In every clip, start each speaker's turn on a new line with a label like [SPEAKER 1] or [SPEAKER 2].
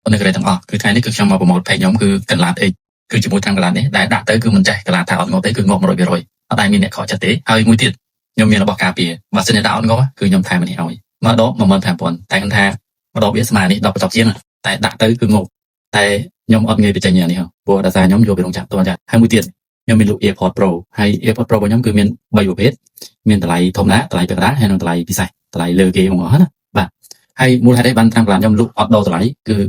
[SPEAKER 1] ប៉ុន្តែក្រែទាំងអស់គឺថ្ងៃនេះគឺខ្ញុំមកប្រមូល page ខ្ញុំគឺកន្លះអីគឺជាមួយខាងកន្លះនេះដែលដាក់ទៅគឺមិនចេះកន្លះថាអត់ងប់ទេគឺងប់ 100% អត់ដែលមានអ្នកខកចិត្តទេហើយមួយទៀតខ្ញុំមានរបស់ការពារបើសិនជាដាក់អត់ងប់គឺខ្ញុំថែមនេះឲ្យមកដប 15000 តែគាត់ថាមកដបវាស្មើនេះ10ជាងតែដាក់ទៅគឺងប់តែខ្ញុំអត់ងាយបញ្ចេញនេះព្រោះដោយសារខ្ញុំយកពីរោងចក្រតចាហើយមួយទៀតខ្ញុំមានលក់ AirPods Pro ហើយ AirPods Pro របស់ខ្ញុំគឺមាន3ប្រភេទមានតម្លៃធម្មតាតម្លៃពាក់កណ្ដាលហើយនិងតម្លៃពិសេសតម្លៃលើគេហ្មងណាបាទហើយមូលហេតុអីបានតាមកន្លងខ្ញុំលក់អត់ដូរតម្លៃគឺរ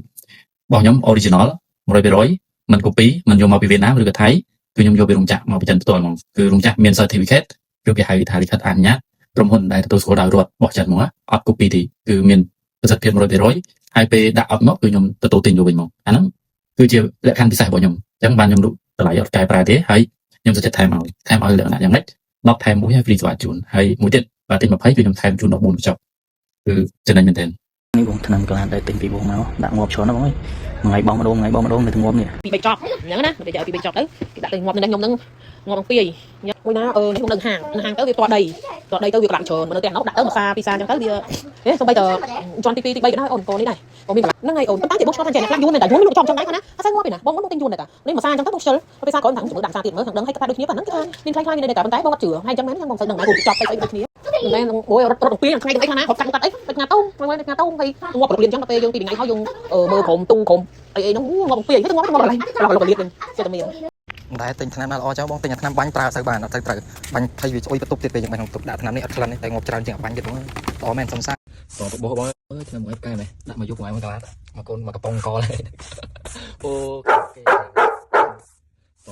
[SPEAKER 1] បស់ខ្ញុំ original 100% មិន copy មិនយកមកពីវៀតណាមឬក៏ថៃគឺខ្ញុំយកពីរោងចក្រមកបញ្ចេញផ្ទាល់ហ្មងគឺរោងចក្រមាន certificate ឬគេហៅថាលិខិតអនុញ្ញាតក្រុមហ៊ុនដែលទទួលស្គាល់ដោយរដ្ឋបោះចិត្តហ្មងអត់ copy ទេគឺមានប្រសិទ្ធភាព 100% ហើយពេលដាក់អត់មកគឺខ្ញុំទទួលទិញយកវិញមកអាហ្នឹងគឺជាលក្ខខណ្ឌពិសេសរបស់ខ្ញុំអញ្ចឹងបានខ្ញុំលក់តម្លៃអត់កែប្រែទេហើយខ្ញុំសុខចិត្តថែមឲ្យលក្ខណៈយ៉ាងម៉េច10ថែម1ហើយ free ស្វាជូនហើយមួយទៀតបើទិញ20គឺខ្ញុំថែមជូន14បញ្ចប់គឺចំណេញមែនទែននេះបងឆ្នាំកន្លះដែលទិញពីបងមកដាក់ងាប់ច្រើនណាបងអើយថ្ងៃបងម្ដងនៅទៅងាប់នេះពី3ចប់អញ្ចឹងណាទៅយកពី3ចប់ទៅគេដាក់ទៅងាប់នឹងខ្ញុំនឹងងាប់2មួយណាខ្ញុំនៅហាងទៅវាតដីទៅវាកន្លងច្រើនមកនៅផ្ទះនោះដាក់ទៅមួយសាពីសាអញ្ចឹងទៅវាសូម្បីតែជាន់ទី2ទី3ក៏ដែរអូនកូននេះដែរបងមានកន្លងហ្នឹងហើយអូនប៉ុន្តែទីបងឆ្លងតែខ្លះយូរមែនតែយូរលក់ចំចឹងដែរណាអត់ស្ងាប់ទេណាបងមកទិញយូរដែរតានេះមួយសាអញ្ចឹងទៅបងខ្ជិលពេលសាក្រោយថាជាមួយដាក់សាទៀតមើលខាងដឹងឲ្យគាត់ដូចគ្នាប៉ុណ្ណឹងគឺថាមានខ្លាំងមានតែប៉ុន្តែបងអត់ជឿហើយអញ្ចឹងមែនខ្ញុំបងស្អីដឹងណាគូចប់ទៅដូចគ្នាមែនអូយរត់ពីថ្ងៃទៅអីខ្លះណាគាត់កាត់អីទៅងាតទៅហើយងាតទៅហើយងាប់ប្រលៀនអញ្ចឹងទៅពេលយើងពីថ្ងៃហើយយើងមើលក្រុមទូក្រុមអីហ្នឹងងាប់2ទៅងាប់កន្លែងលោកលៀនវិញចេះតែមានតែទិញថ្នាំល្អចោលបងទិញថ្នាំបាញ់ប្រើទៅបានអត់ទៅត្រូវបាញ់ភ័យវាស្អុយបន្ទប់ទៀតពេលយ៉ាងម៉េចក្នុងទុកដាក់ថ្នាំនេះអត់ក្លិនទេតែងាប់ច្រើនជាងបាញ់ទៀតបងល្អមែនសំសាបងបោះបងអើយថ្នាំមួយកែមែនដាក់មកយកបងឯងមួយកន្លះមកកូនមកកំប៉ុងកហើយអូ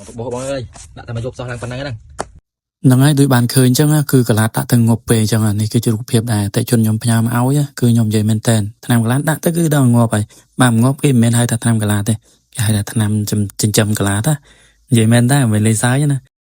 [SPEAKER 1] បងបោះបងអើយដាក់តែមកយកសោះឡើងប៉ុណ្ណឹងហ្នឹងហើយដូចបានឃើញអញ្ចឹងគឺកន្លះដាក់ទៅងប់ពេកអញ្ចឹងនេះគឺជារូបភាពដែលតែជនខ្ញុំផ្ញើមកឲ្យគឺខ្ញុំនិយាយមែនតើថ្នាំកន្លះដាក់ទៅគឺដល់ងាប់ហើយបើមិនងាប់គេមិនមែនហៅថាថ្នាំកន្លះទេគេហៅថាថ្នាំចិញ្ចឹមកន្លះតានិយាយមែនតើមិនលេងសើចណា